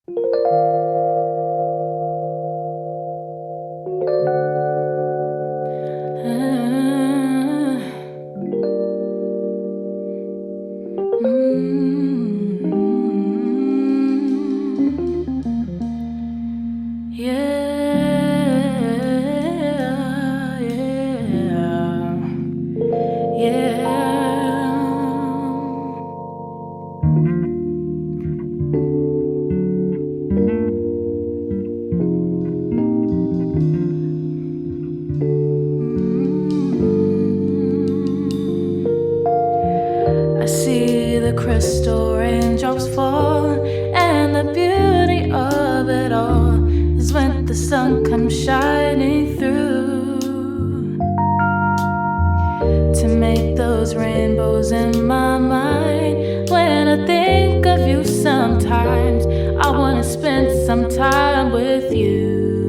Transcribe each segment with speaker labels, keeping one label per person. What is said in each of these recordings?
Speaker 1: I see the crystal raindrops fall, and the beauty of it all is when the sun comes shining through to make those rainbows in my mind. When I think of you sometimes, I wanna spend some time with you.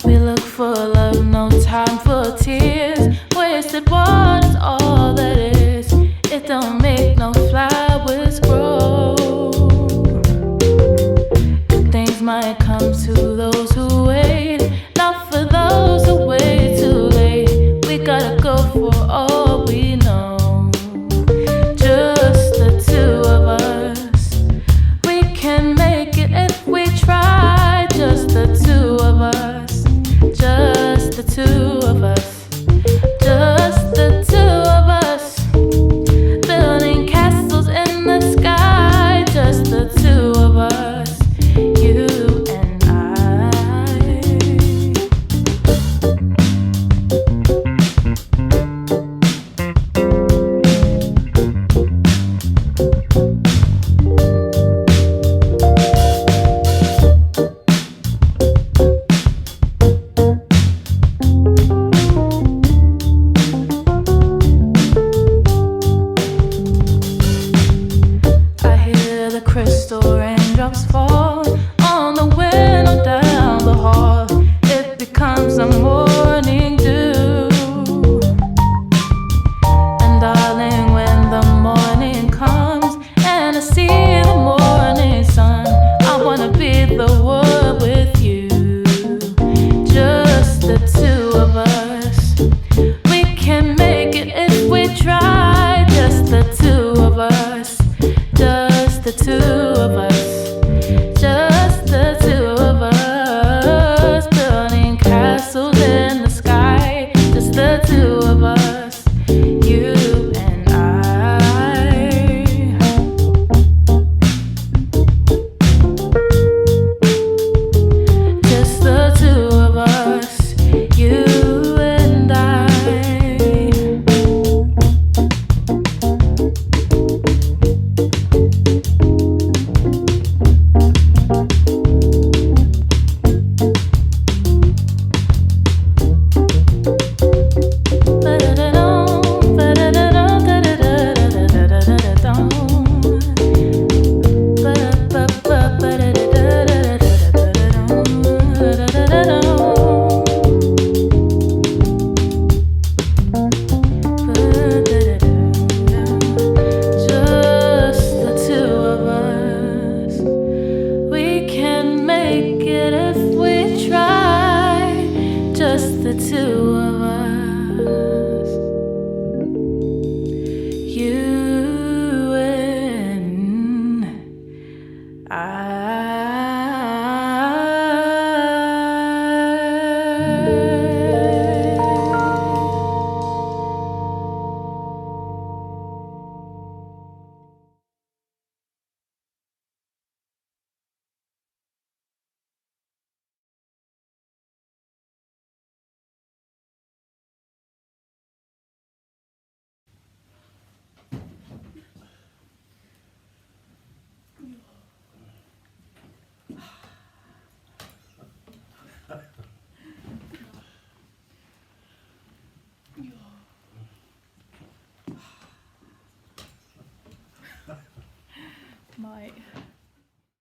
Speaker 1: We look for love, no time for tears. Wasted water's all that is. It don't make no flowers grow. Good things might come to those who wait, not for those who wait too late. We gotta go for all we know. Just the two of us. We can make it if we try. Just the two of us. Just the two of us. Just the two of us. Building castles in the sky. Just the two of us. You and I. I hear the crystal raindrops fall on the window down the hall. It becomes a morning dew. And darling, when the morning comes and I see the morning sun, I wanna be the one with you. Just the two of us. We can make it if we try. Just the two of us. Just the two of us. Just the two of us. Building castles in the sky. Just the two of us. You and I. Just the two of us. You and I. Just the two of us. We can make it if we try. Just the two of us. You and Mike.